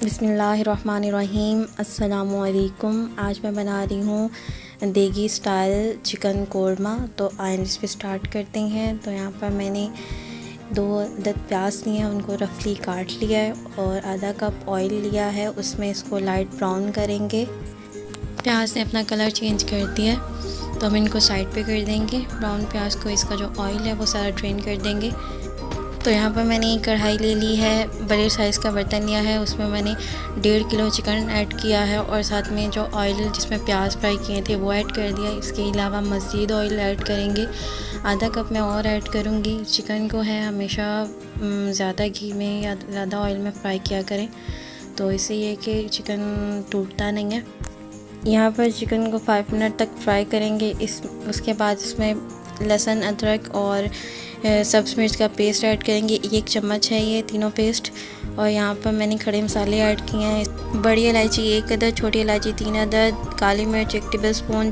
बिस्मिल्लाहिर्रहमानिर्रहीम। अस्सलामुअलैकुम। आज मैं बना रही हूँ देगी स्टाइल चिकन कोरमा। तो आइए रेसिपी स्टार्ट करते हैं। तो यहाँ पर मैंने 2 अदद प्याज लिए हैं, उनको रफली काट लिया है और आधा कप ऑयल लिया है। उसमें इसको लाइट ब्राउन करेंगे। प्याज ने अपना कलर चेंज कर दिया है तो हम इनको साइड पे कर देंगे। ब्राउन प्याज को इसका जो ऑयल है वो सारा ड्रेन कर देंगे। तो यहाँ पर मैंने एक कढ़ाई ले ली है, बड़े साइज़ का बर्तन लिया है। उसमें मैंने 1.5 किलो चिकन ऐड किया है और साथ में जो ऑयल जिसमें प्याज फ्राई किए थे वो ऐड कर दिया। इसके अलावा मज़ीद ऑयल ऐड करेंगे, आधा कप मैं और ऐड करूँगी। चिकन को है हमेशा ज़्यादा घी में या ज़्यादा ऑयल में फ्राई किया करें, तो इससे ये कि चिकन टूटता नहीं है। यहाँ पर चिकन को 5 मिनट तक फ्राई करेंगे। उसके बाद इसमें लहसुन, अदरक और सब्ज़ मिर्च का पेस्ट ऐड करेंगे। 1 चम्मच है ये तीनों पेस्ट। और यहाँ पर मैंने खड़े मसाले ऐड किए हैं। बड़ी इलायची 1 अदद, छोटी इलायची 3 अदद, काली मिर्च 1 टेबलस्पून,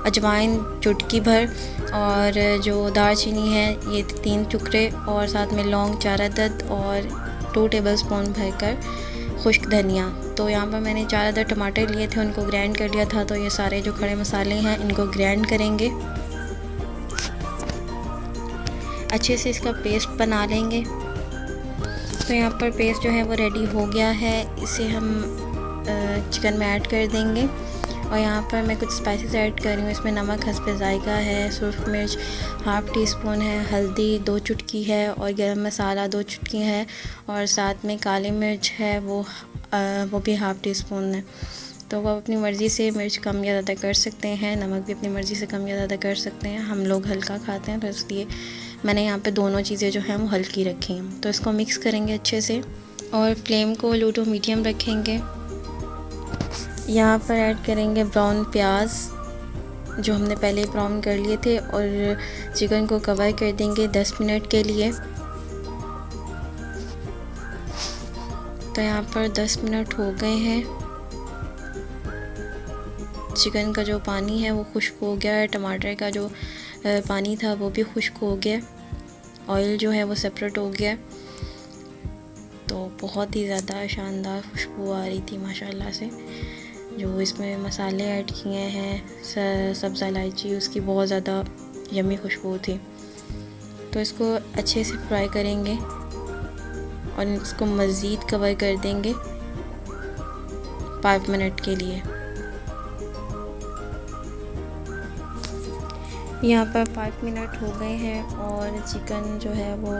अजवाइन चुटकी भर और जो दालचीनी है ये 3 टुकड़े और साथ में लौंग 4 अदद और 2 टेबलस्पून भरकर खुश्क धनिया। तो यहाँ पर मैंने 4 अदद टमाटर लिए थे, उनको ग्राइंड कर लिया था। तो ये सारे जो खड़े मसाले हैं इनको ग्राइंड करेंगे, अच्छे से इसका पेस्ट बना लेंगे। तो यहाँ पर पेस्ट जो है वो रेडी हो गया है। इसे हम चिकन में ऐड कर देंगे। और यहाँ पर मैं कुछ स्पाइसेस ऐड कर रही हूँ। इसमें नमक हस्बे ज़ायका है, सुर्ख मिर्च 1/2 टीस्पून है, हल्दी 2 चुटकी है और गरम मसाला 2 चुटकी है और साथ में काली मिर्च है वो भी 1/2 टीस्पून है। तो वो अपनी मर्ज़ी से मिर्च कम या ज़्यादा कर सकते हैं, नमक भी अपनी मर्ज़ी से कम या ज़्यादा कर सकते हैं। हम लोग हल्का खाते हैं तो इसलिए मैंने यहाँ पे दोनों चीज़ें जो हैं वो हल्की रखी हैं। तो इसको मिक्स करेंगे अच्छे से और फ्लेम को लो टू मीडियम रखेंगे। यहाँ पर ऐड करेंगे ब्राउन प्याज जो हमने पहले ब्राउन कर लिए थे और चिकन को कवर कर देंगे 10 मिनट के लिए। तो यहाँ पर 10 मिनट हो गए हैं। चिकन का जो पानी है वो खुश्क हो गया है, टमाटर का जो पानी था वो भी खुश्क हो गया, ऑयल जो है वो सेपरेट हो गया। तो बहुत ही ज़्यादा शानदार खुशबू आ रही थी माशाल्लाह से। जो इसमें मसाले ऐड किए हैं, सब्ज़ इलायची, उसकी बहुत ज़्यादा यम्मी खुशबू थी। तो इसको अच्छे से फ्राई करेंगे और इसको मज़ीद कवर कर देंगे 5 मिनट के लिए। यहाँ पर 5 मिनट हो गए हैं और चिकन जो है वो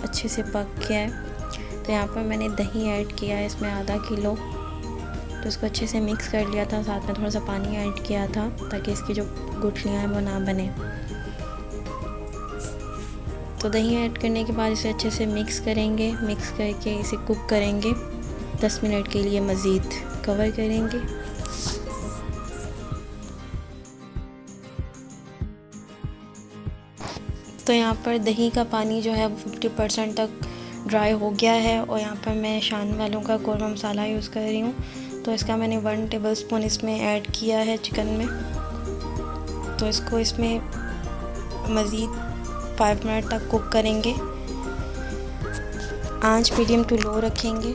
अच्छे से पक गया है। तो यहाँ पर मैंने दही ऐड किया है, इसमें आधा किलो। तो इसको अच्छे से मिक्स कर लिया था, साथ में थोड़ा सा पानी ऐड किया था ताकि इसकी जो गुठलियाँ हैं वो ना बने। तो दही ऐड करने के बाद इसे अच्छे से मिक्स करेंगे। मिक्स करके इसे कुक करेंगे 10 मिनट के लिए, मज़ीद कवर करेंगे। तो यहाँ पर दही का पानी जो है वो 50% तक ड्राई हो गया है। और यहाँ पर मैं शान वालों का कोरमा मसाला यूज़ कर रही हूँ। तो इसका मैंने 1 टेबलस्पून इसमें ऐड किया है चिकन में। तो इसको इसमें मज़ीद 5 मिनट तक कुक करेंगे, आंच मीडियम टू लो रखेंगे।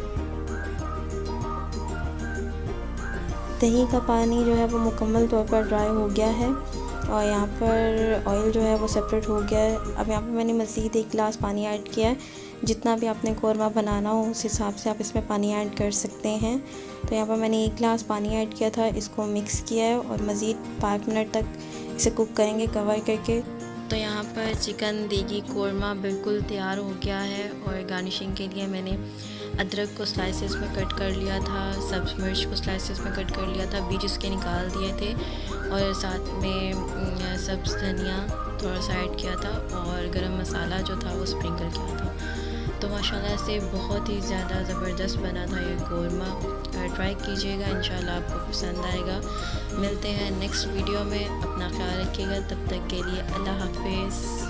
दही का पानी जो है वो मुकम्मल तौर पर ड्राई हो गया है और यहाँ पर ऑयल जो है वो सेपरेट हो गया है। अब यहाँ पर मैंने मज़ीद 1 गिलास पानी ऐड किया है। जितना भी आपने कोरमा बनाना हो उस हिसाब से आप इसमें पानी ऐड कर सकते हैं। तो यहाँ पर मैंने 1 गिलास पानी ऐड किया था, इसको मिक्स किया है और मज़ीद 5 मिनट तक इसे कुक करेंगे कवर करके। तो यहाँ पर चिकन देगी कोरमा बिल्कुल तैयार हो गया है। और गार्निशिंग के लिए मैंने अदरक को स्लाइसेस में कट कर लिया था, सब्ज़ मिर्च को स्लाइसेस में कट कर लिया था, बीज उसके निकाल दिए थे और साथ में सब्ज़ धनिया थोड़ा सा ऐड किया था और गरम मसाला जो था वो स्प्रिंकल किया था। तो माशाल्लाह से बहुत ही ज़्यादा ज़बरदस्त बना था ये कोरमा। ट्राई कीजिएगा, इंशाल्लाह आपको पसंद आएगा। मिलते हैं नेक्स्ट वीडियो में, अपना ख्याल रखिएगा। तब तक के लिए अल्लाह हाफ़िज़।